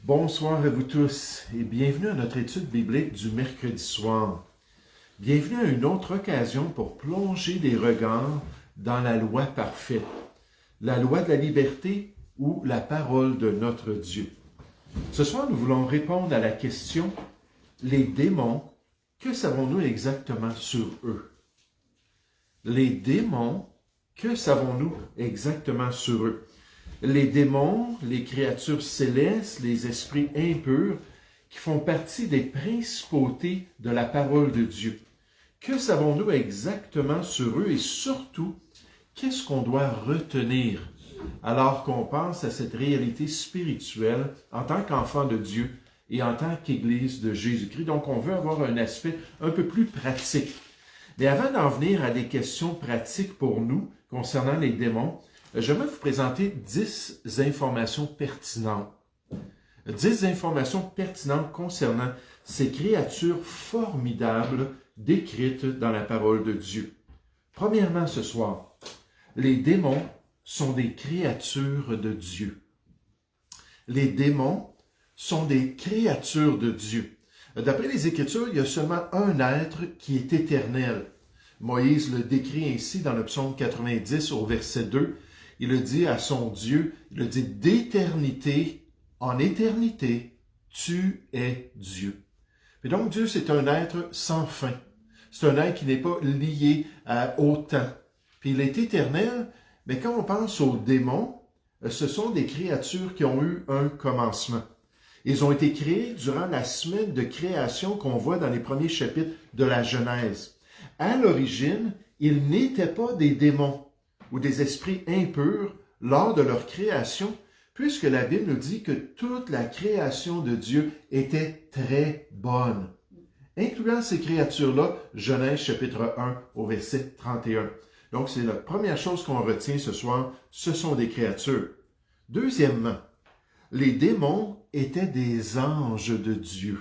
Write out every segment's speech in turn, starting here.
Bonsoir à vous tous et bienvenue à notre étude biblique du mercredi soir. Bienvenue à une autre occasion pour plonger les regards dans la loi parfaite, la loi de la liberté ou la parole de notre Dieu. Ce soir, nous voulons répondre à la question « Les démons, que savons-nous exactement sur eux? » Les démons, que savons-nous exactement sur eux? Les démons, les créatures célestes, les esprits impurs qui font partie des principautés de la parole de Dieu. Que savons-nous exactement sur eux et surtout, qu'est-ce qu'on doit retenir alors qu'on pense à cette réalité spirituelle en tant qu'enfant de Dieu et en tant qu'Église de Jésus-Christ? Donc, on veut avoir un aspect un peu plus pratique. Mais avant d'en venir à des questions pratiques pour nous concernant les démons, j'aimerais vous présenter 10 informations pertinentes. 10 informations pertinentes concernant ces créatures formidables décrites dans la parole de Dieu. Premièrement, ce soir, les démons sont des créatures de Dieu. Les démons sont des créatures de Dieu. D'après les Écritures, il y a seulement un être qui est éternel. Moïse le décrit ainsi dans le psaume 90 au verset 2. Il le dit à son Dieu, il le dit d'éternité en éternité, tu es Dieu. Et donc Dieu, c'est un être sans fin. C'est un être qui n'est pas lié au temps. Puis il est éternel, mais quand on pense aux démons, ce sont des créatures qui ont eu un commencement. Ils ont été créés durant la semaine de création qu'on voit dans les premiers chapitres de la Genèse. À l'origine, ils n'étaient pas des démons ou des esprits impurs lors de leur création, puisque la Bible nous dit que toute la création de Dieu était très bonne, incluant ces créatures-là, Genèse chapitre 1 au verset 31. Donc, c'est la première chose qu'on retient ce soir, ce sont des créatures. Deuxièmement, les démons étaient des anges de Dieu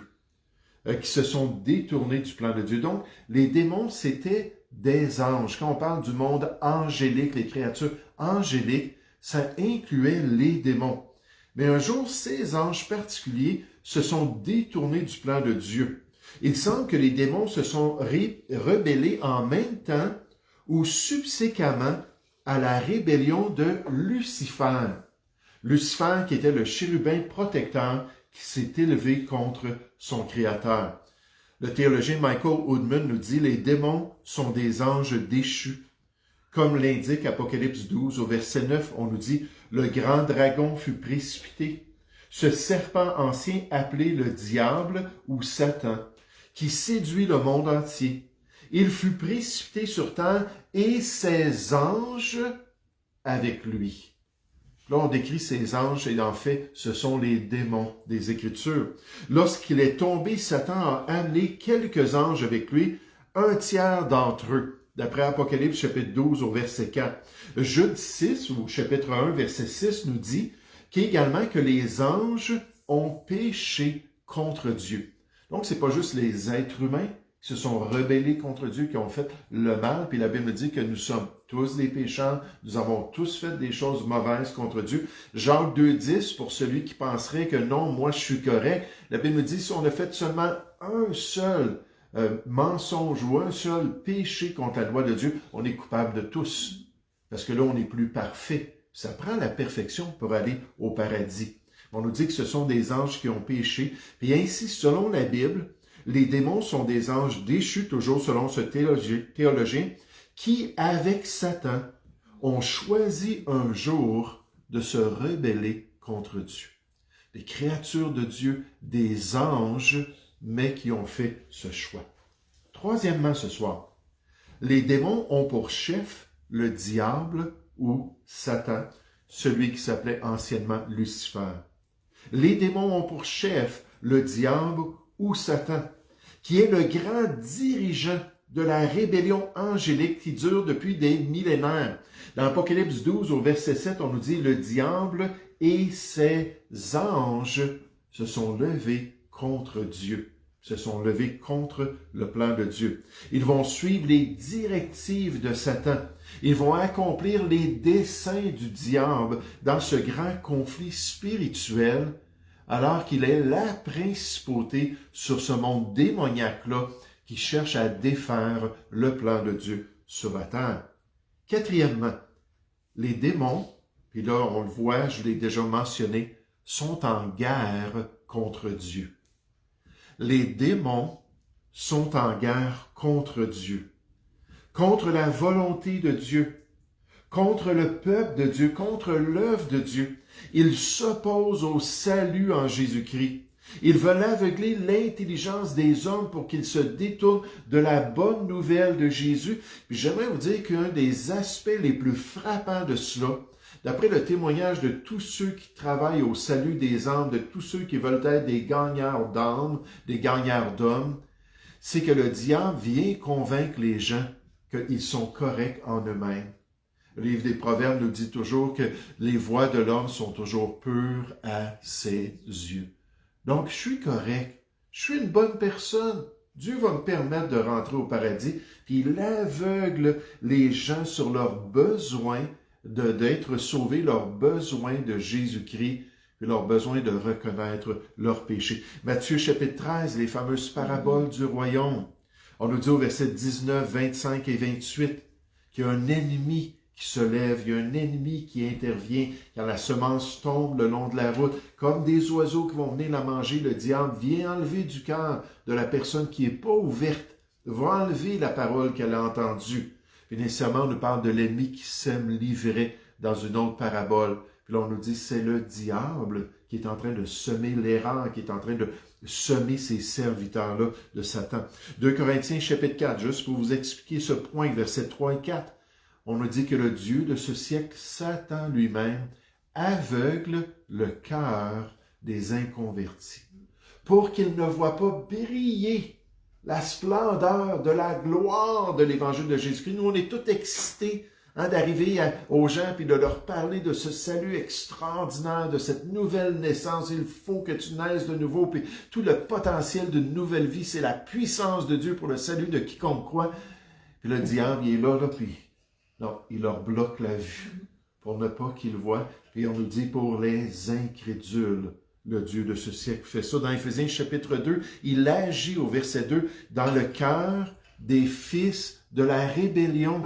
qui se sont détournés du plan de Dieu. Donc, les démons, c'était des anges. Quand on parle du monde angélique, les créatures angéliques, ça incluait les démons. Mais un jour, ces anges particuliers se sont détournés du plan de Dieu. Il semble que les démons se sont rebellés en même temps ou subséquemment à la rébellion de Lucifer. Lucifer qui était le chérubin protecteur qui s'est élevé contre son créateur. Le théologien Michael Woodman nous dit « Les démons sont des anges déchus ». Comme l'indique Apocalypse 12 au verset 9, on nous dit « Le grand dragon fut précipité, ce serpent ancien appelé le diable ou Satan, qui séduit le monde entier. Il fut précipité sur terre et ses anges avec lui. » Là, on décrit ces anges et en fait, ce sont les démons des Écritures. Lorsqu'il est tombé, Satan a amené quelques anges avec lui, un tiers d'entre eux, d'après Apocalypse chapitre 12 au verset 4. Jude 6 ou chapitre 1 verset 6 nous dit qu'également que les anges ont péché contre Dieu. Donc, c'est pas juste les êtres humains qui se sont rebellés contre Dieu, qui ont fait le mal. Puis la Bible dit que nous sommes tous des pécheurs, nous avons tous fait des choses mauvaises contre Dieu. Jacques 2,10, pour celui qui penserait que non, moi je suis correct, la Bible dit si on a fait seulement un seul mensonge ou un seul péché contre la loi de Dieu, on est coupable de tous. Parce que là, on n'est plus parfait. Ça prend la perfection pour aller au paradis. On nous dit que ce sont des anges qui ont péché. Puis ainsi, selon la Bible, les démons sont des anges déchus, toujours selon ce théologien, qui, avec Satan, ont choisi un jour de se rebeller contre Dieu. Des créatures de Dieu, des anges, mais qui ont fait ce choix. Troisièmement, ce soir, les démons ont pour chef le diable ou Satan, celui qui s'appelait anciennement Lucifer. Les démons ont pour chef le diable ou Satan, qui est le grand dirigeant de la rébellion angélique qui dure depuis des millénaires. Dans Apocalypse 12, au verset 7, on nous dit « Le diable et ses anges se sont levés contre Dieu. » Se sont levés contre le plan de Dieu. Ils vont suivre les directives de Satan. Ils vont accomplir les desseins du diable dans ce grand conflit spirituel alors qu'il est la principauté sur ce monde démoniaque-là qui cherche à défaire le plan de Dieu sur la terre. Quatrièmement, les démons, puis là on le voit, je l'ai déjà mentionné, sont en guerre contre Dieu. Les démons sont en guerre contre Dieu, contre la volonté de Dieu, contre le peuple de Dieu, contre l'œuvre de Dieu. Ils s'opposent au salut en Jésus-Christ. Ils veulent aveugler l'intelligence des hommes pour qu'ils se détournent de la bonne nouvelle de Jésus. Puis j'aimerais vous dire qu'un des aspects les plus frappants de cela, d'après le témoignage de tous ceux qui travaillent au salut des âmes, de tous ceux qui veulent être des gagnants d'âmes, des gagnants d'hommes, c'est que le diable vient convaincre les gens qu'ils sont corrects en eux-mêmes. Le livre des Proverbes nous dit toujours que les voies de l'homme sont toujours pures à ses yeux. Donc, je suis correct, je suis une bonne personne. Dieu va me permettre de rentrer au paradis, puis il aveugle les gens sur leurs besoins d'être sauvés, leurs besoins de Jésus-Christ, puis leur besoin de reconnaître leurs péchés. Matthieu chapitre 13, les fameuses paraboles du royaume. On nous dit au verset 19, 25 et 28 qu'il y a un ennemi qui se lève, il y a un ennemi qui intervient quand la semence tombe le long de la route. Comme des oiseaux qui vont venir la manger, le diable vient enlever du cœur de la personne qui n'est pas ouverte, va enlever la parole qu'elle a entendue. Puis nécessairement, on nous parle de l'ennemi qui sème l'ivraie dans une autre parabole. Puis là, on nous dit c'est le diable qui est en train de semer l'erreur, qui est en train de semer ces serviteurs-là de Satan. 2 Corinthiens chapitre 4, juste pour vous expliquer ce point, versets 3 et 4. On nous dit que le Dieu de ce siècle, Satan lui-même, aveugle le cœur des inconvertis pour qu'ils ne voient pas briller la splendeur de la gloire de l'évangile de Jésus-Christ. Nous, on est tous excités d'arriver aux gens et de leur parler de ce salut extraordinaire, de cette nouvelle naissance. Il faut que tu naisses de nouveau. Puis tout le potentiel d'une nouvelle vie, c'est la puissance de Dieu pour le salut de quiconque croit. Puis le diable, il est là, puis non, il leur bloque la vue pour ne pas qu'ils voient. Puis on nous dit pour les incrédules, le Dieu de ce siècle fait ça. Dans Éphésiens chapitre 2, il agit au verset 2 dans le cœur des fils de la rébellion.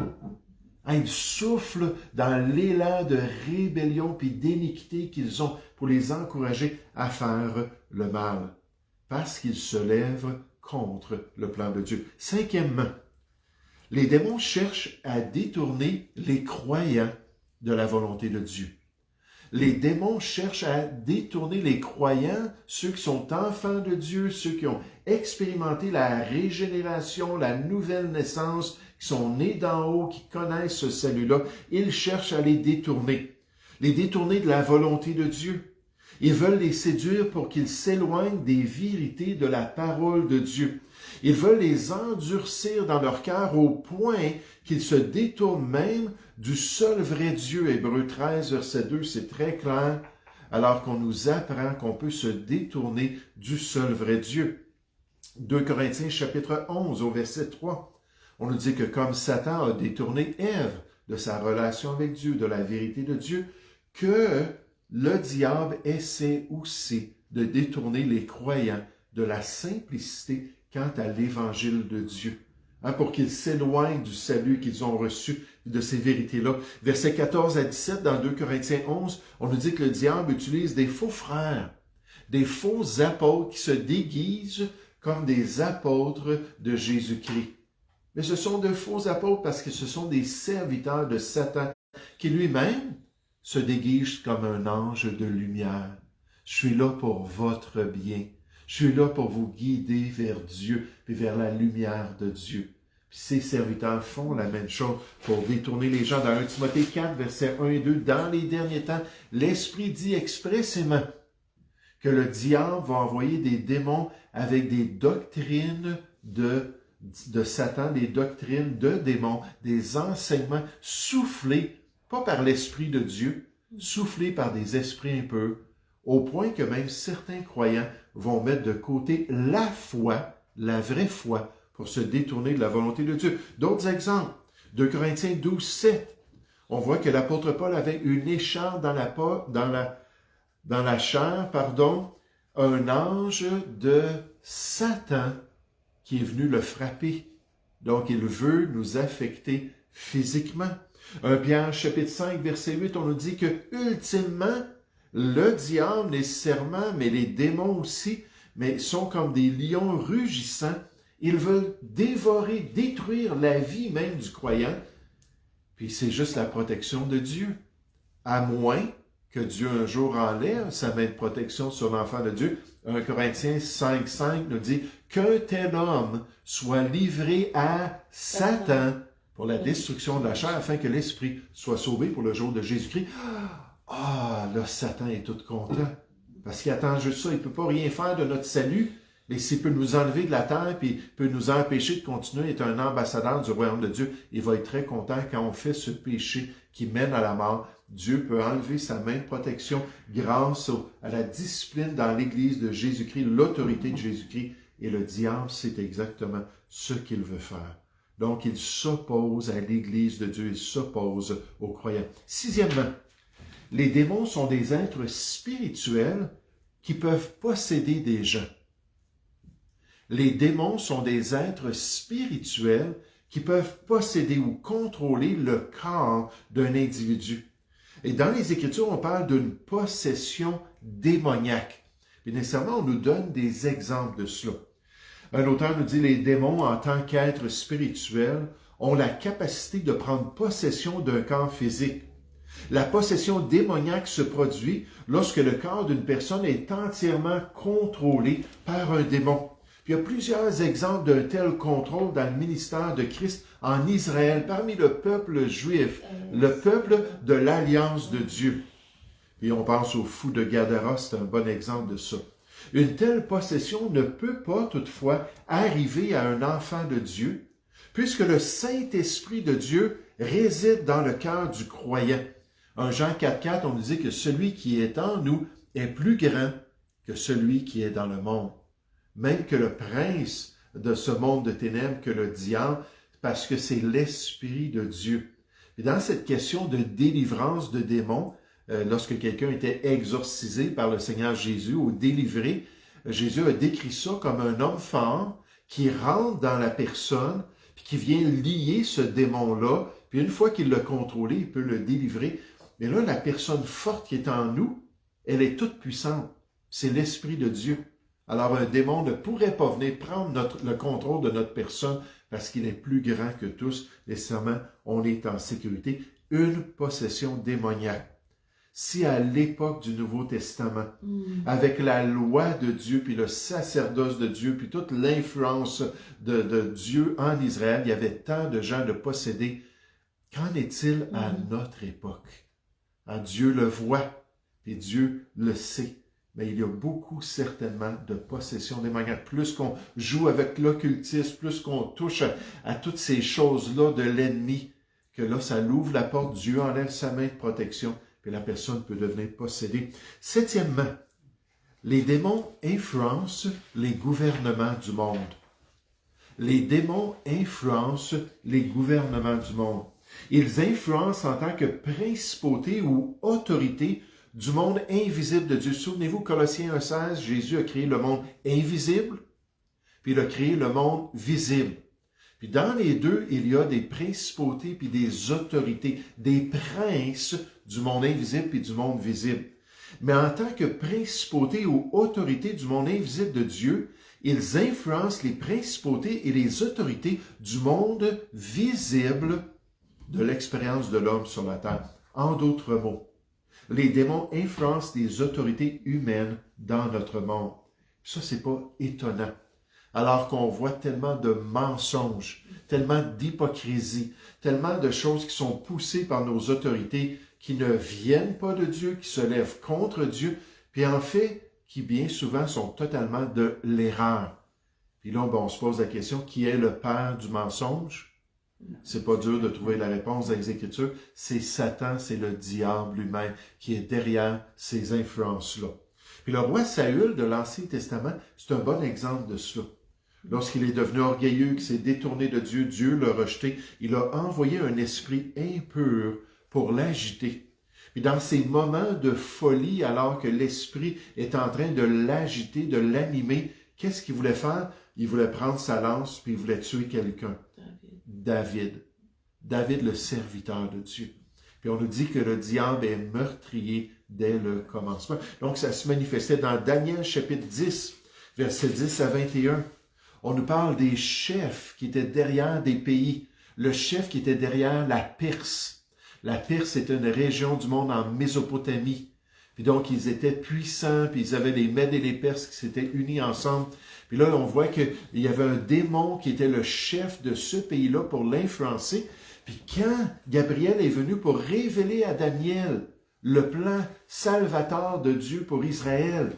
Il souffle dans l'élan de rébellion puis d'iniquité qu'ils ont pour les encourager à faire le mal, parce qu'ils se lèvent contre le plan de Dieu. Cinquièmement, les démons cherchent à détourner les croyants de la volonté de Dieu. Les démons cherchent à détourner les croyants, ceux qui sont enfants de Dieu, ceux qui ont expérimenté la régénération, la nouvelle naissance, qui sont nés d'en haut, qui connaissent ce salut-là. Ils cherchent à les détourner de la volonté de Dieu. Ils veulent les séduire pour qu'ils s'éloignent des vérités de la parole de Dieu. Ils veulent les endurcir dans leur cœur au point qu'ils se détournent même du seul vrai Dieu. Hébreux 13, verset 2, c'est très clair, alors qu'on nous apprend qu'on peut se détourner du seul vrai Dieu. 2 Corinthiens chapitre 11, au verset 3, on nous dit que comme Satan a détourné Ève de sa relation avec Dieu, de la vérité de Dieu, que le diable essaie aussi de détourner les croyants de la simplicité quant à l'évangile de Dieu, pour qu'ils s'éloignent du salut qu'ils ont reçu, de ces vérités-là. Versets 14 à 17 dans 2 Corinthiens 11, on nous dit que le diable utilise des faux frères, des faux apôtres qui se déguisent comme des apôtres de Jésus-Christ. Mais ce sont de faux apôtres parce que ce sont des serviteurs de Satan qui lui-même se déguise comme un ange de lumière. Je suis là pour votre bien. Je suis là pour vous guider vers Dieu et vers la lumière de Dieu. Puis ces serviteurs font la même chose pour détourner les gens. Dans 1 Timothée 4, versets 1 et 2, dans les derniers temps, l'Esprit dit expressément que le diable va envoyer des démons avec des doctrines de Satan, des doctrines de démons, des enseignements soufflés, pas par l'Esprit de Dieu, soufflés par des esprits impurs, au point que même certains croyants vont mettre de côté la foi, la vraie foi, pour se détourner de la volonté de Dieu. D'autres exemples, 2 Corinthiens 12, 7, on voit que l'apôtre Paul avait une écharpe dans la chair, un ange de Satan qui est venu le frapper. Donc, il veut nous affecter physiquement. 1 Pierre chapitre 5, verset 8, on nous dit que, ultimement, le diable nécessairement, mais les démons aussi, mais sont comme des lions rugissants. Ils veulent dévorer, détruire la vie même du croyant. Puis c'est juste la protection de Dieu. À moins que Dieu un jour enlève sa main de protection sur l'enfant de Dieu. 1 Corinthiens 5, 5 nous dit qu'un tel homme soit livré à Satan pour la destruction de la chair, afin que l'esprit soit sauvé pour le jour de Jésus-Christ. Ah, là, Satan est tout content. Parce qu'il attend juste ça. Il ne peut pas rien faire de notre salut. Mais s'il peut nous enlever de la terre, puis peut nous empêcher de continuer à être un ambassadeur du royaume de Dieu, il va être très content quand on fait ce péché qui mène à la mort. Dieu peut enlever sa main de protection grâce à la discipline dans l'Église de Jésus-Christ, l'autorité de Jésus-Christ. Et le diable, c'est exactement ce qu'il veut faire. Donc, il s'oppose à l'Église de Dieu, il s'oppose aux croyants. Sixièmement, les démons sont des êtres spirituels qui peuvent posséder des gens. Les démons sont des êtres spirituels qui peuvent posséder ou contrôler le corps d'un individu. Et dans les Écritures, on parle d'une possession démoniaque. Et nécessairement, on nous donne des exemples de cela. Un auteur nous dit, les démons, en tant qu'êtres spirituels, ont la capacité de prendre possession d'un corps physique. La possession démoniaque se produit lorsque le corps d'une personne est entièrement contrôlé par un démon. Puis il y a plusieurs exemples d'un tel contrôle dans le ministère de Christ en Israël, parmi le peuple juif, le peuple de l'Alliance de Dieu. Puis on pense au fou de Gadara, c'est un bon exemple de ça. Une telle possession ne peut pas toutefois arriver à un enfant de Dieu, puisque le Saint-Esprit de Dieu réside dans le cœur du croyant. En Jean 4,4, on nous dit que celui qui est en nous est plus grand que celui qui est dans le monde. Même que le prince de ce monde de ténèbres, que le diable, parce que c'est l'Esprit de Dieu. Et dans cette question de délivrance de démons, lorsque quelqu'un était exorcisé par le Seigneur Jésus ou délivré, Jésus a décrit ça comme un homme fort qui rentre dans la personne, puis qui vient lier ce démon-là, puis une fois qu'il l'a contrôlé, il peut le délivrer. Mais là, la personne forte qui est en nous, elle est toute puissante. C'est l'Esprit de Dieu. Alors, un démon ne pourrait pas venir prendre le contrôle de notre personne parce qu'il est plus grand que tous. Nécessairement, on est en sécurité. Une possession démoniaque. Si à l'époque du Nouveau Testament, avec la loi de Dieu, puis le sacerdoce de Dieu, puis toute l'influence de Dieu en Israël, il y avait tant de gens de posséder, qu'en est-il à notre époque? Dieu le voit, et Dieu le sait. Mais il y a beaucoup certainement de possessions démoniaques. Plus qu'on joue avec l'occultisme, plus qu'on touche à toutes ces choses-là de l'ennemi, que là, ça l'ouvre la porte, Dieu enlève sa main de protection, puis la personne peut devenir possédée. Septièmement, les démons influencent les gouvernements du monde. Les démons influencent les gouvernements du monde. Ils influencent en tant que principauté ou autorité du monde invisible de Dieu. Souvenez-vous, Colossiens 1,16, Jésus a créé le monde invisible, puis il a créé le monde visible. Puis dans les deux, il y a des principautés puis des autorités, des princes du monde invisible puis du monde visible. Mais en tant que principauté ou autorité du monde invisible de Dieu, ils influencent les principautés et les autorités du monde visible de l'expérience de l'homme sur la terre. En d'autres mots, les démons influencent les autorités humaines dans notre monde. Ça, c'est pas étonnant. Alors qu'on voit tellement de mensonges, tellement d'hypocrisie, tellement de choses qui sont poussées par nos autorités qui ne viennent pas de Dieu, qui se lèvent contre Dieu, puis en fait, qui bien souvent sont totalement de l'erreur. Puis là, on se pose la question, qui est le père du mensonge? C'est pas dur de trouver la réponse dans les Écritures. C'est Satan, c'est le diable lui-même qui est derrière ces influences-là. Puis le roi Saül de l'Ancien Testament, c'est un bon exemple de cela. Lorsqu'il est devenu orgueilleux, qu'il s'est détourné de Dieu, Dieu l'a rejeté. Il a envoyé un esprit impur pour l'agiter. Puis dans ces moments de folie, alors que l'Esprit est en train de l'agiter, de l'animer, qu'est-ce qu'il voulait faire? Il voulait prendre sa lance, puis il voulait tuer quelqu'un. David, le serviteur de Dieu. Puis on nous dit que le diable est meurtrier dès le commencement. Donc ça se manifestait dans Daniel chapitre 10, versets 10 à 21. On nous parle des chefs qui étaient derrière des pays. Le chef qui était derrière la Perse. La Perse était une région du monde en Mésopotamie. Puis donc, ils étaient puissants, puis ils avaient les Mèdes et les Perses qui s'étaient unis ensemble. Puis là, on voit qu'il y avait un démon qui était le chef de ce pays-là pour l'influencer. Puis quand Gabriel est venu pour révéler à Daniel le plan salvateur de Dieu pour Israël,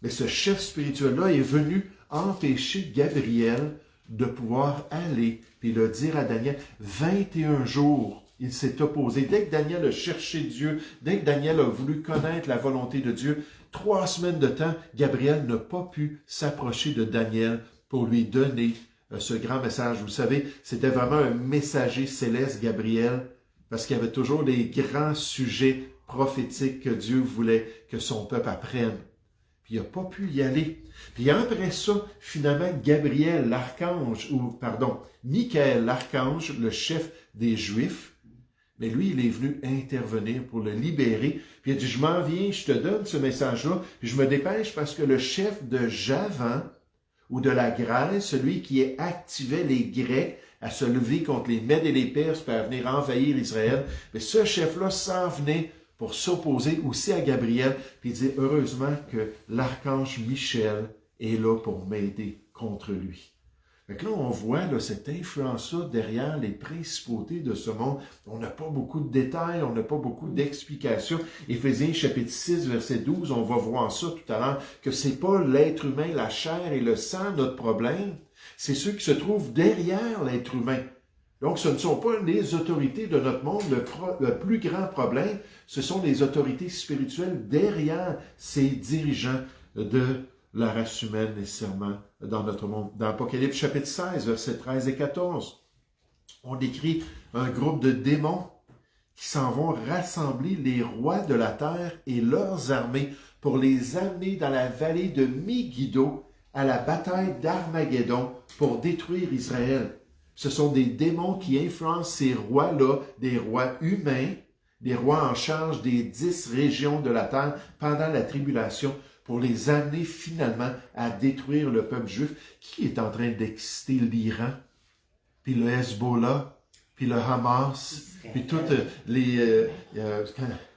mais ce chef spirituel-là est venu empêcher Gabriel de pouvoir aller, puis le dire à Daniel, 21 jours, il s'est opposé. Dès que Daniel a cherché Dieu, dès que Daniel a voulu connaître la volonté de Dieu, 3 semaines de temps, Gabriel n'a pas pu s'approcher de Daniel pour lui donner ce grand message. Vous savez, c'était vraiment un messager céleste, Gabriel, parce qu'il y avait toujours des grands sujets prophétiques que Dieu voulait que son peuple apprenne. Puis il n'a pas pu y aller. Puis après ça, finalement, Michaël, l'archange, le chef des Juifs, mais lui, il est venu intervenir pour le libérer. Puis il a dit, je m'en viens, je te donne ce message-là, puis je me dépêche parce que le chef de Javan, ou de la Grèce, celui qui activait les Grecs à se lever contre les Mèdes et les Perses pour venir envahir Israël, mais ce chef-là s'en venait pour s'opposer aussi à Gabriel, puis il dit, heureusement que l'archange Michel est là pour m'aider contre lui. Fait que là, on voit là, cette influence-là derrière les principautés de ce monde. On n'a pas beaucoup de détails, on n'a pas beaucoup d'explications. Éphésiens chapitre 6, verset 12, on va voir ça tout à l'heure, que c'est pas l'être humain, la chair et le sang notre problème, c'est ceux qui se trouvent derrière l'être humain. Donc, ce ne sont pas les autorités de notre monde. Le plus grand problème, ce sont les autorités spirituelles derrière ces dirigeants de la race humaine nécessairement dans notre monde. Dans Apocalypse chapitre 16, versets 13 et 14, on décrit un groupe de démons qui s'en vont rassembler les rois de la terre et leurs armées pour les amener dans la vallée de Megiddo à la bataille d'Armageddon pour détruire Israël. Ce sont des démons qui influencent ces rois-là, des rois humains, des rois en charge des 10 régions de la terre pendant la tribulation, pour les amener finalement à détruire le peuple juif qui est en train d'exciter l'Iran, puis le Hezbollah, puis le Hamas, puis toutes les...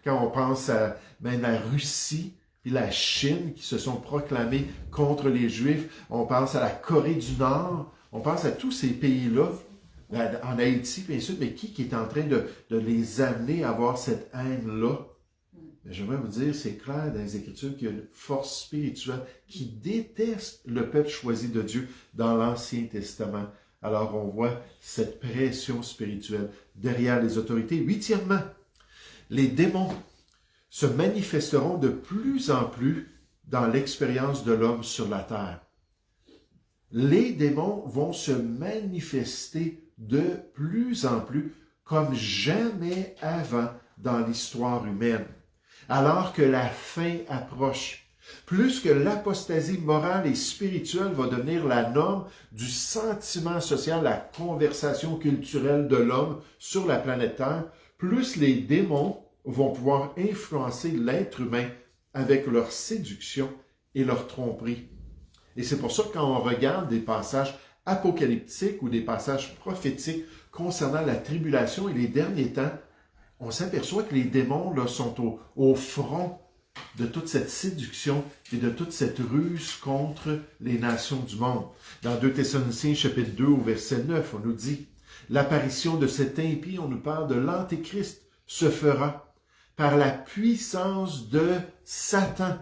quand on pense à même la Russie, puis la Chine qui se sont proclamés contre les Juifs, on pense à la Corée du Nord, on pense à tous ces pays-là, en Haïti, bien sûr, mais qui est en train de les amener à avoir cette haine-là? J'aimerais vous dire, c'est clair dans les Écritures qu'il y a une force spirituelle qui déteste le peuple choisi de Dieu dans l'Ancien Testament. Alors on voit cette pression spirituelle derrière les autorités. Huitièmement, les démons se manifesteront de plus en plus dans l'expérience de l'homme sur la terre. Les démons vont se manifester de plus en plus comme jamais avant dans l'histoire humaine. Alors que la fin approche, plus que l'apostasie morale et spirituelle va devenir la norme du sentiment social, la conversation culturelle de l'homme sur la planète Terre, plus les démons vont pouvoir influencer l'être humain avec leur séduction et leur tromperie. Et c'est pour ça que quand on regarde des passages apocalyptiques ou des passages prophétiques concernant la tribulation et les derniers temps, on s'aperçoit que les démons là, sont au front de toute cette séduction et de toute cette ruse contre les nations du monde. Dans 2 Thessaloniciens chapitre 2 au verset 9, on nous dit « L'apparition de cet impie, on nous parle de l'Antéchrist, se fera par la puissance de Satan,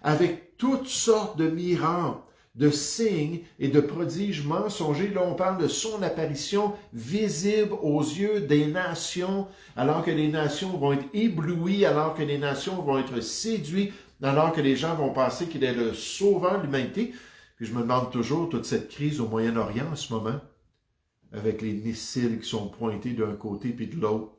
avec toutes sortes de miracles, de signes et de prodiges mensongers. » Là, on parle de son apparition visible aux yeux des nations, alors que les nations vont être éblouies, alors que les nations vont être séduites, alors que les gens vont penser qu'il est le sauveur de l'humanité. Puis je me demande toujours, toute cette crise au Moyen-Orient en ce moment, avec les missiles qui sont pointés d'un côté puis de l'autre,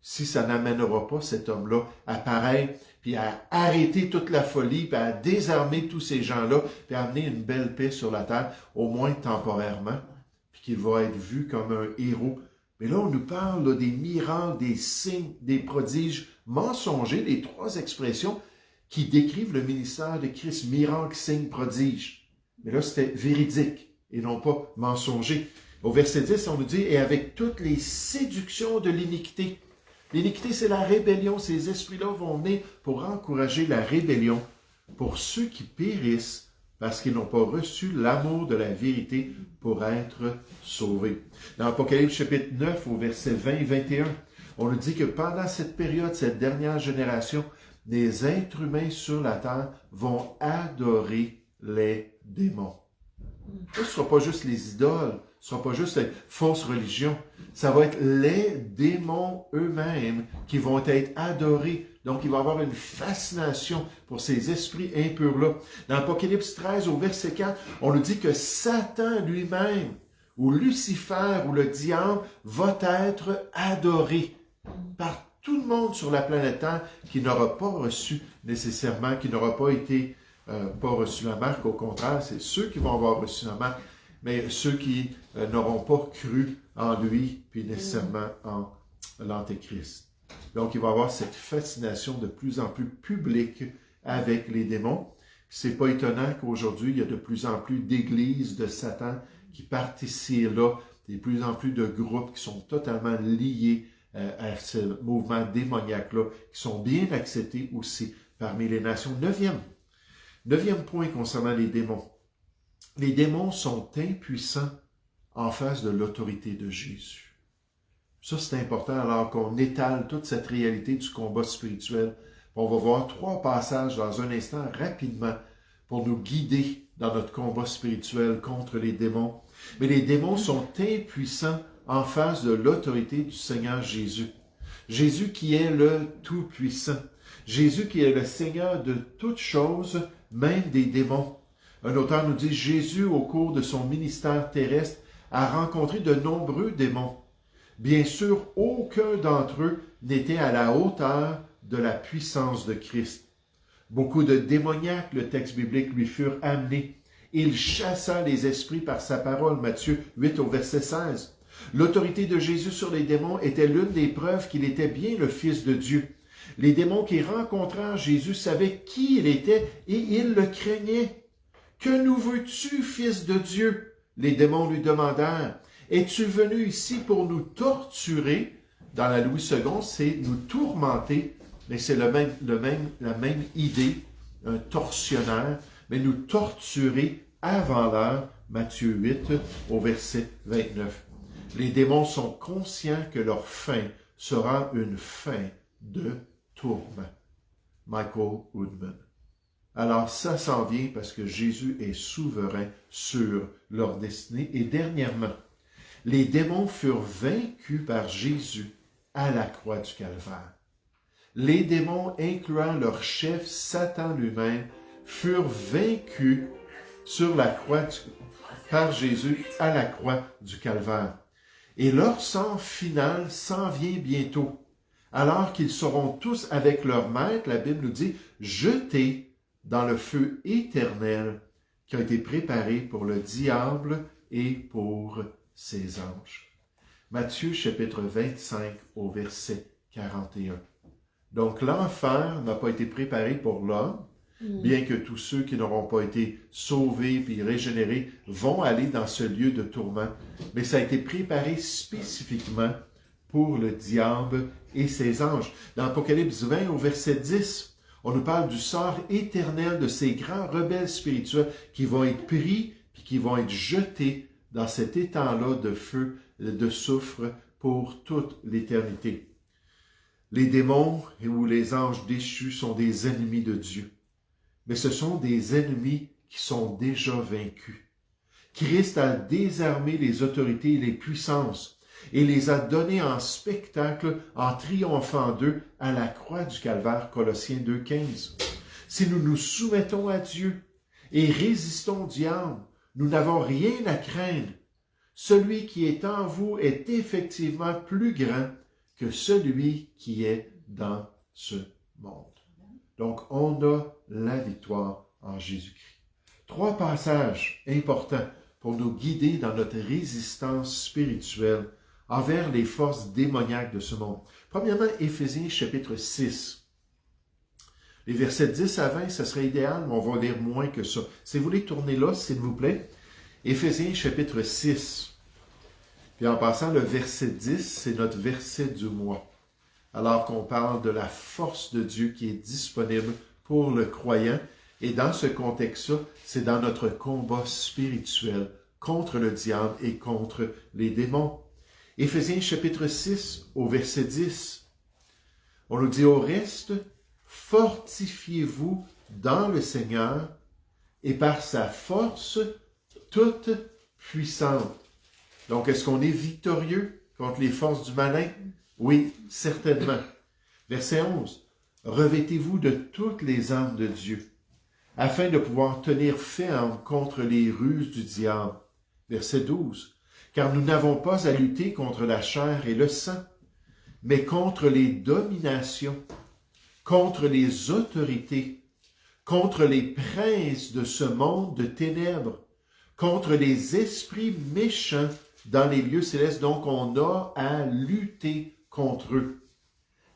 si ça n'amènera pas cet homme-là à paraître, puis à arrêter toute la folie, puis à désarmer tous ces gens-là, puis à amener une belle paix sur la terre, au moins temporairement, puis qu'il va être vu comme un héros. Mais là, on nous parle là, des miracles, des signes, des prodiges mensongers, les trois expressions qui décrivent le ministère de Christ, miracle, signe, prodige. Mais là, c'était véridique et non pas mensonger. Au verset 10, on nous dit « Et avec toutes les séductions de l'iniquité ». L'iniquité, c'est la rébellion. Ces esprits-là vont venir pour encourager la rébellion pour ceux qui périssent parce qu'ils n'ont pas reçu l'amour de la vérité pour être sauvés. Dans Apocalypse chapitre 9, au verset 20 et 21, on nous dit que pendant cette période, cette dernière génération, les êtres humains sur la terre vont adorer les démons. Ce ne sera pas juste les idoles, ce ne sera pas juste les fausses religions. Ça va être les démons eux-mêmes qui vont être adorés. Donc, il va y avoir une fascination pour ces esprits impurs-là. Dans Apocalypse 13, au verset 4, on nous dit que Satan lui-même, ou Lucifer, ou le diable, va être adoré par tout le monde sur la planète Terre qui n'aura pas reçu nécessairement, qui n'aura pas été, pas reçu la marque. Au contraire, c'est ceux qui vont avoir reçu la marque, mais ceux qui n'auront pas cru en lui, puis nécessairement en l'Antéchrist. Donc, il va y avoir cette fascination de plus en plus publique avec les démons. C'est pas étonnant qu'aujourd'hui, il y a de plus en plus d'églises de Satan qui participent là, de plus en plus de groupes qui sont totalement liés à ce mouvement démoniaque-là, qui sont bien acceptés aussi parmi les nations. Neuvième point concernant les démons. Les démons sont impuissants en face de l'autorité de Jésus. Ça, c'est important alors qu'on étale toute cette réalité du combat spirituel. On va voir 3 passages dans un instant rapidement pour nous guider dans notre combat spirituel contre les démons. Mais les démons sont impuissants en face de l'autorité du Seigneur Jésus. Jésus qui est le Tout-Puissant. Jésus qui est le Seigneur de toutes choses, même des démons. Un auteur nous dit, Jésus, au cours de son ministère terrestre, a rencontré de nombreux démons. Bien sûr, aucun d'entre eux n'était à la hauteur de la puissance de Christ. Beaucoup de démoniaques, le texte biblique, lui furent amenés. Il chassa les esprits par sa parole, Matthieu 8 au verset 16. L'autorité de Jésus sur les démons était l'une des preuves qu'il était bien le Fils de Dieu. Les démons qui rencontrèrent Jésus savaient qui il était et ils le craignaient. « Que nous veux-tu, Fils de Dieu ?» Les démons lui demandèrent. « Es-tu venu ici pour nous torturer ?» Dans la Louis II, c'est nous tourmenter, mais c'est la même idée, un tortionnaire, mais nous torturer avant l'heure, Matthieu 8 au verset 29. Les démons sont conscients que leur fin sera une fin de tourment. Michael Woodman. Alors ça s'en vient parce que Jésus est souverain sur leur destinée. Et dernièrement, les démons furent vaincus par Jésus à la croix du Calvaire. Les démons, incluant leur chef Satan lui-même, furent vaincus sur la croix par Jésus à la croix du Calvaire. Et leur sang final s'en vient bientôt, alors qu'ils seront tous avec leur maître, la Bible nous dit, jetés dans le feu éternel qui a été préparé pour le diable et pour ses anges. Matthieu chapitre 25 au verset 41. Donc l'enfer n'a pas été préparé pour l'homme, bien que tous ceux qui n'auront pas été sauvés puis régénérés vont aller dans ce lieu de tourment. Mais ça a été préparé spécifiquement pour le diable et ses anges. Dans Apocalypse 20 au verset 10, on nous parle du sort éternel de ces grands rebelles spirituels qui vont être pris puis qui vont être jetés dans cet étang-là de feu, de soufre pour toute l'éternité. Les démons ou les anges déchus sont des ennemis de Dieu. Mais ce sont des ennemis qui sont déjà vaincus. Christ a désarmé les autorités et les puissances et les a donnés en spectacle en triomphant d'eux à la croix du Calvaire, Colossiens 2,15. Si nous nous soumettons à Dieu et résistons au diable, nous n'avons rien à craindre. Celui qui est en vous est effectivement plus grand que celui qui est dans ce monde. Donc, on a la victoire en Jésus-Christ. 3 passages importants pour nous guider dans notre résistance spirituelle envers les forces démoniaques de ce monde. Premièrement, Éphésiens chapitre 6. Les versets 10 à 20, ce serait idéal, mais on va lire moins que ça. Si vous voulez tourner là, s'il vous plaît, Éphésiens chapitre 6. Puis en passant, le verset 10, c'est notre verset du mois. Alors qu'on parle de la force de Dieu qui est disponible pour le croyant. Et dans ce contexte-là, c'est dans notre combat spirituel contre le diable et contre les démons. Éphésiens chapitre 6 au verset 10. On nous dit au reste, fortifiez-vous dans le Seigneur et par sa force toute puissante. Donc, est-ce qu'on est victorieux contre les forces du malin? Oui, certainement. Verset 11. Revêtez-vous de toutes les armes de Dieu, afin de pouvoir tenir ferme contre les ruses du diable. Verset 12. Car nous n'avons pas à lutter contre la chair et le sang, mais contre les dominations, contre les autorités, contre les princes de ce monde de ténèbres, contre les esprits méchants dans les lieux célestes. Donc, on a à lutter contre eux,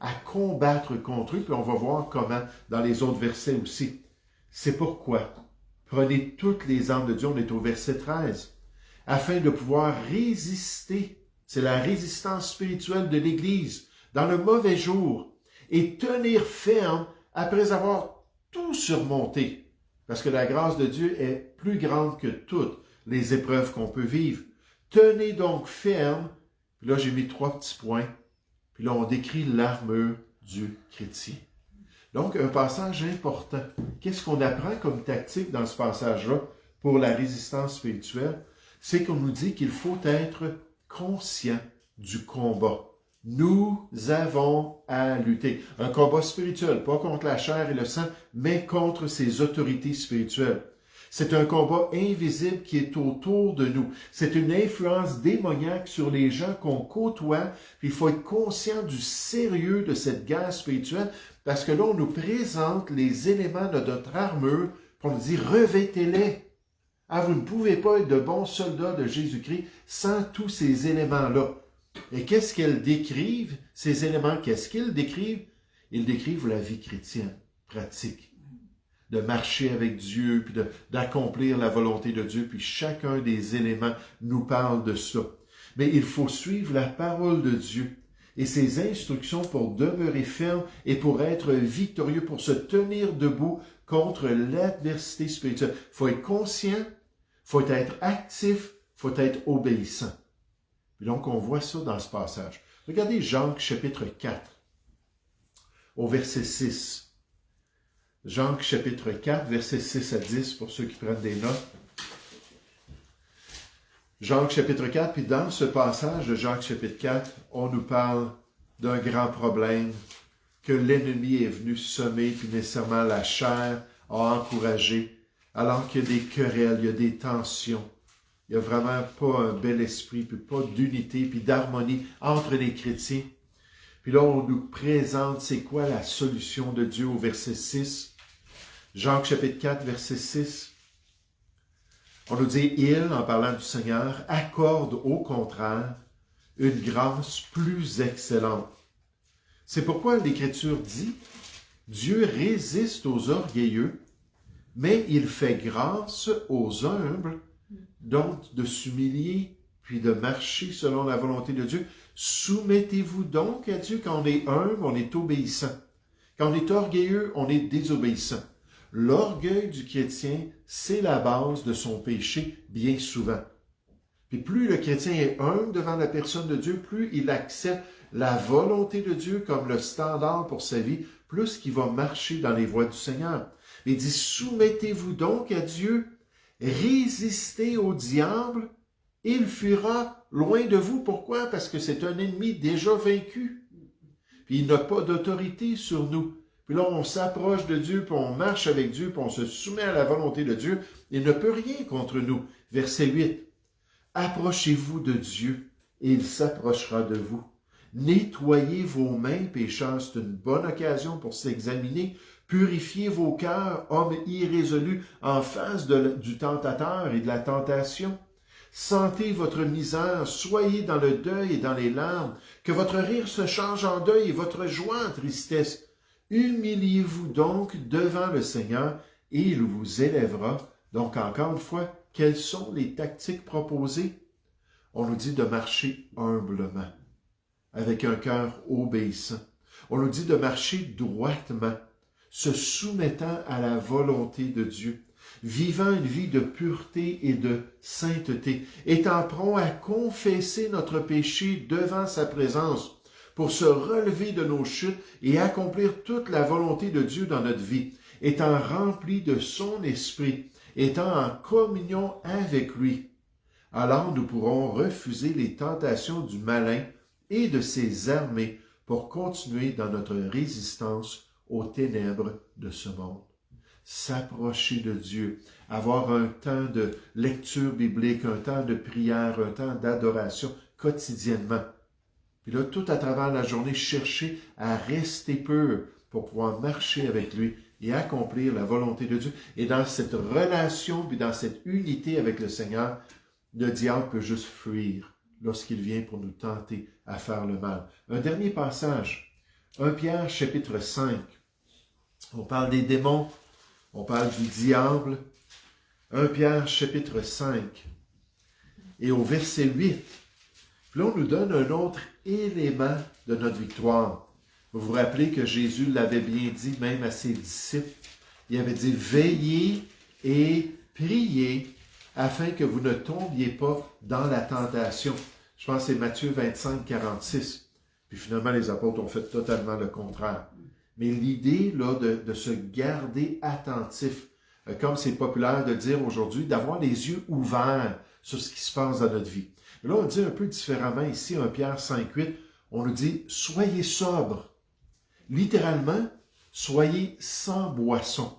à combattre contre eux, puis on va voir comment dans les autres versets aussi. C'est pourquoi, prenez toutes les armes de Dieu, on est au verset 13, afin de pouvoir résister, c'est la résistance spirituelle de l'Église, dans le mauvais jour, et tenir ferme après avoir tout surmonté. Parce que la grâce de Dieu est plus grande que toutes les épreuves qu'on peut vivre. Tenez donc ferme. Puis là, j'ai mis 3 petits points. Puis là, on décrit l'armure du chrétien. Donc, un passage important. Qu'est-ce qu'on apprend comme tactique dans ce passage-là pour la résistance spirituelle? C'est qu'on nous dit qu'il faut être conscient du combat. Nous avons à lutter. Un combat spirituel, pas contre la chair et le sang, mais contre ces autorités spirituelles. C'est un combat invisible qui est autour de nous. C'est une influence démoniaque sur les gens qu'on côtoie. Puis il faut être conscient du sérieux de cette guerre spirituelle parce que là, on nous présente les éléments de notre armure pour nous dire « revêtez-les ». Ah, vous ne pouvez pas être de bons soldats de Jésus-Christ sans tous ces éléments-là. Et qu'est-ce qu'elles décrivent, ces éléments? Qu'est-ce qu'ils décrivent? Ils décrivent la vie chrétienne, pratique, de marcher avec Dieu, puis d'accomplir la volonté de Dieu, puis chacun des éléments nous parle de ça. Mais il faut suivre la parole de Dieu et ses instructions pour demeurer ferme et pour être victorieux, pour se tenir debout contre l'adversité spirituelle. Il faut être conscient, il faut être actif, il faut être obéissant. Puis donc, on voit ça dans ce passage. Regardez Jacques chapitre 4, au verset 6. Jacques chapitre 4, versets 6 à 10, pour ceux qui prennent des notes. Jacques chapitre 4, puis dans ce passage de Jacques chapitre 4, on nous parle d'un grand problème que l'ennemi est venu semer, puis nécessairement la chair a encouragé, alors qu'il y a des querelles, il y a des tensions. Il n'y a vraiment pas un bel esprit, puis pas d'unité, puis d'harmonie entre les chrétiens. Puis là, on nous présente c'est quoi la solution de Dieu au verset 6. Jacques chapitre 4, verset 6. On nous dit, il, en parlant du Seigneur, accorde au contraire une grâce plus excellente. C'est pourquoi l'Écriture dit, Dieu résiste aux orgueilleux, mais il fait grâce aux humbles. Donc, de s'humilier, puis de marcher selon la volonté de Dieu. Soumettez-vous donc à Dieu. Quand on est humble, on est obéissant. Quand on est orgueilleux, on est désobéissant. L'orgueil du chrétien, c'est la base de son péché, bien souvent. Puis plus le chrétien est humble devant la personne de Dieu, plus il accepte la volonté de Dieu comme le standard pour sa vie, plus qu'il va marcher dans les voies du Seigneur. Il dit, soumettez-vous donc à Dieu, résistez au diable, il fuira loin de vous. Pourquoi? Parce que c'est un ennemi déjà vaincu. Puis il n'a pas d'autorité sur nous. Puis là, on s'approche de Dieu, puis on marche avec Dieu, puis on se soumet à la volonté de Dieu. Il ne peut rien contre nous. Verset 8. Approchez-vous de Dieu, et il s'approchera de vous. Nettoyez vos mains, pécheurs, c'est une bonne occasion pour s'examiner. Purifiez vos cœurs, hommes irrésolus, en face du tentateur et de la tentation. Sentez votre misère, soyez dans le deuil et dans les larmes, que votre rire se change en deuil et votre joie en tristesse. Humiliez-vous donc devant le Seigneur et il vous élèvera. Donc, encore une fois, quelles sont les tactiques proposées? On nous dit de marcher humblement, avec un cœur obéissant. On nous dit de marcher droitement, se soumettant à la volonté de Dieu, vivant une vie de pureté et de sainteté, étant prompt à confesser notre péché devant sa présence, pour se relever de nos chutes et accomplir toute la volonté de Dieu dans notre vie, étant rempli de son esprit, étant en communion avec lui. Alors nous pourrons refuser les tentations du malin et de ses armées pour continuer dans notre résistance aux ténèbres de ce monde. S'approcher de Dieu, avoir un temps de lecture biblique, un temps de prière, un temps d'adoration quotidiennement. Puis là, tout à travers la journée, chercher à rester pur pour pouvoir marcher avec lui et accomplir la volonté de Dieu. Et dans cette relation, puis dans cette unité avec le Seigneur, le diable peut juste fuir lorsqu'il vient pour nous tenter à faire le mal. Un dernier passage, 1 Pierre chapitre 5. On parle des démons, on parle du diable. 1 Pierre chapitre 5. Et au verset 8, puis là on nous donne un autre élément de notre victoire. Vous vous rappelez que Jésus l'avait bien dit même à ses disciples. Il avait dit « Veillez et priez afin que vous ne tombiez pas dans la tentation. » Je pense que c'est Matthieu 25, 46. Puis finalement, les apôtres ont fait totalement le contraire. Mais l'idée là de se garder attentif, comme c'est populaire de dire aujourd'hui, d'avoir les yeux ouverts sur ce qui se passe dans notre vie. Mais là, on dit un peu différemment ici, 1 Pierre 5, 8, on nous dit « Soyez sobres ». Littéralement, soyez sans boisson,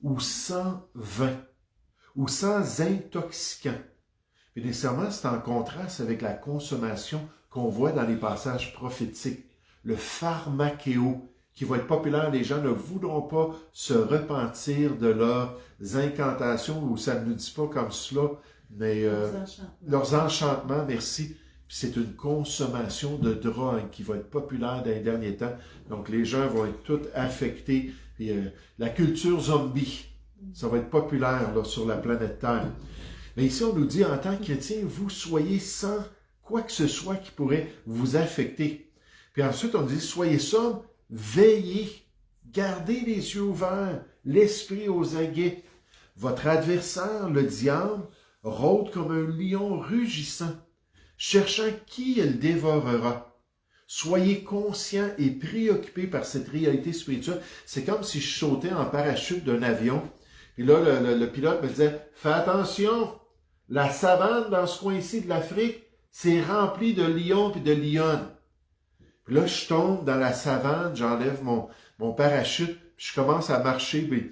ou sans vin, ou sans intoxicant. Puis nécessairement, c'est en contraste avec la consommation qu'on voit dans les passages prophétiques. Le pharmakéo, qui va être populaire, les gens ne voudront pas se repentir de leurs incantations, ou ça ne nous dit pas comme cela, mais leurs enchantements, merci. Puis c'est une consommation de drogue qui va être populaire dans les derniers temps. Donc les gens vont être tous affectés. Puis, la culture zombie, ça va être populaire là, sur la planète Terre. Mais ici, on nous dit, en tant que chrétien, vous soyez sans quoi que ce soit qui pourrait vous affecter. Puis ensuite, on dit, soyez sobres, veillez, gardez les yeux ouverts, l'esprit aux aguets. Votre adversaire, le diable, rôde comme un lion rugissant, cherchant qui il dévorera. Soyez conscients et préoccupés par cette réalité spirituelle. C'est comme si je sautais en parachute d'un avion. Puis là, le pilote me disait, fais attention, la savane dans ce coin-ci de l'Afrique, c'est rempli de lions et de lionnes. Puis là, je tombe dans la savane, j'enlève mon parachute, puis je commence à marcher, puis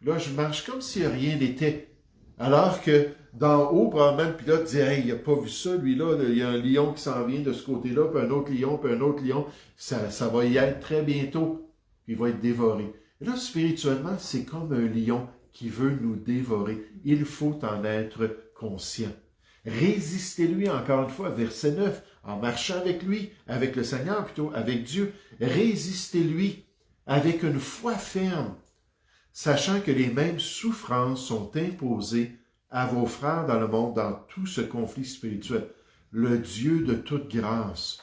là, je marche comme si rien n'était. Alors que d'en haut, probablement, le pilote dit « Hey, il n'a pas vu ça, lui-là, il y a un lion qui s'en vient de ce côté-là, puis un autre lion, puis un autre lion. Ça va y être très bientôt, puis il va être dévoré. » Et là, spirituellement, c'est comme un lion qui veut nous dévorer. Il faut en être conscient. Résistez-lui, encore une fois, verset 9, en marchant avec lui, avec le Seigneur plutôt, avec Dieu. Résistez-lui avec une foi ferme, sachant que les mêmes souffrances sont imposées à vos frères dans le monde dans tout ce conflit spirituel. Le Dieu de toute grâce,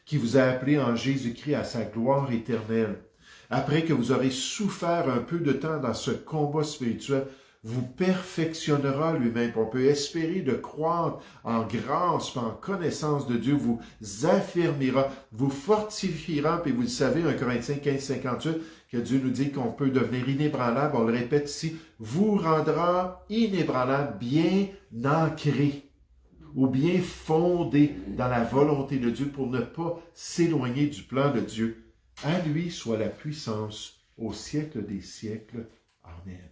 qui vous a appelé en Jésus-Christ à sa gloire éternelle, après que vous aurez souffert un peu de temps dans ce combat spirituel, vous perfectionnera lui-même. On peut espérer de croître en grâce, en connaissance de Dieu, vous affermira, vous fortifiera, puis vous le savez, 1 Corinthiens 15, 58, que Dieu nous dit qu'on peut devenir inébranlable, on le répète ici, vous rendra inébranlable, bien ancré ou bien fondé dans la volonté de Dieu pour ne pas s'éloigner du plan de Dieu. À lui soit la puissance au siècle des siècles. Amen.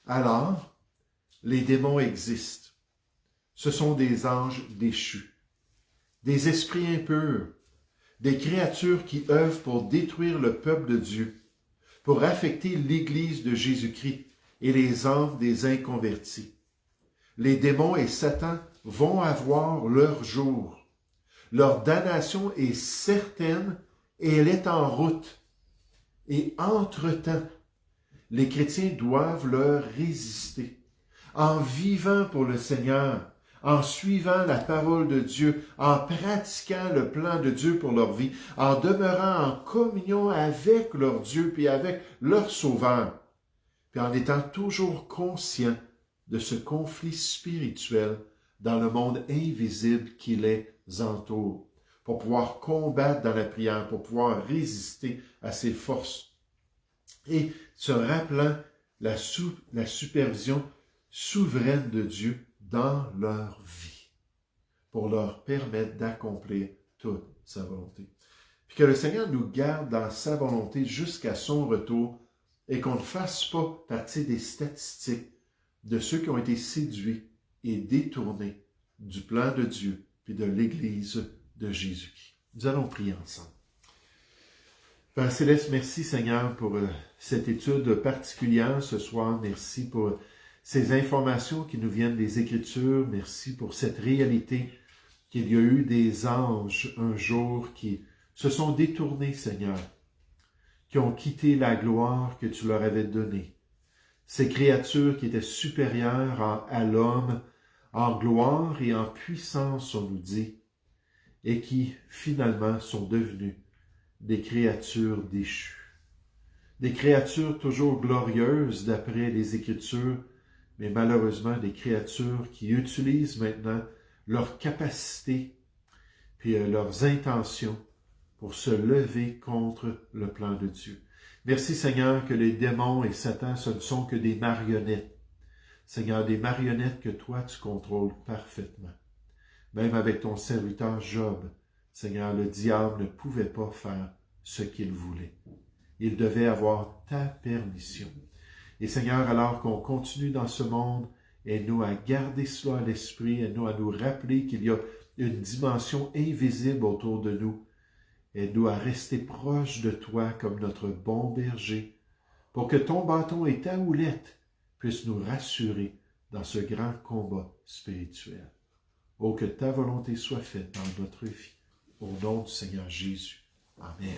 Alors, les démons existent. ce sont des anges déchus, des esprits impurs, des créatures qui œuvrent pour détruire le peuple de Dieu, pour affecter l'Église de Jésus-Christ et les âmes des inconvertis. Les démons et Satan vont avoir leur jour. Leur damnation est certaine et elle est en route. Et entre-temps, les chrétiens doivent leur résister. En vivant pour le Seigneur, en suivant la parole de Dieu, en pratiquant le plan de Dieu pour leur vie, en demeurant en communion avec leur Dieu puis avec leur Sauveur, puis en étant toujours conscients de ce conflit spirituel dans le monde invisible qui les entoure, pour pouvoir combattre dans la prière, pour pouvoir résister à ces forces. Et se rappelant la supervision souveraine de Dieu dans leur vie, pour leur permettre d'accomplir toute sa volonté. Puis que le Seigneur nous garde dans sa volonté jusqu'à son retour et qu'on ne fasse pas partie des statistiques de ceux qui ont été séduits et détournés du plan de Dieu et de l'Église de Jésus-Christ. Nous allons prier ensemble. Père Céleste, merci Seigneur pour cette étude particulière ce soir. Merci pour ces informations qui nous viennent des Écritures. Merci pour cette réalité qu'il y a eu des anges un jour qui se sont détournés, Seigneur, qui ont quitté la gloire que tu leur avais donnée. Ces créatures qui étaient supérieures à l'homme en gloire et en puissance, on nous dit, et qui finalement sont devenues des créatures déchues. Des créatures toujours glorieuses d'après les Écritures, mais malheureusement des créatures qui utilisent maintenant leur capacité puis leurs intentions pour se lever contre le plan de Dieu. Merci Seigneur que les démons et Satan, ce ne sont que des marionnettes. Seigneur, des marionnettes que toi tu contrôles parfaitement. Même avec ton serviteur Job, Seigneur, le diable ne pouvait pas faire ce qu'il voulait. Il devait avoir ta permission. Et Seigneur, alors qu'on continue dans ce monde, aide-nous à garder cela à l'esprit, aide-nous à nous rappeler qu'il y a une dimension invisible autour de nous. Aide-nous à rester proche de toi comme notre bon berger, pour que ton bâton et ta houlette puissent nous rassurer dans ce grand combat spirituel. Oh, que ta volonté soit faite dans notre vie. Au nom du Seigneur Jésus. Amen.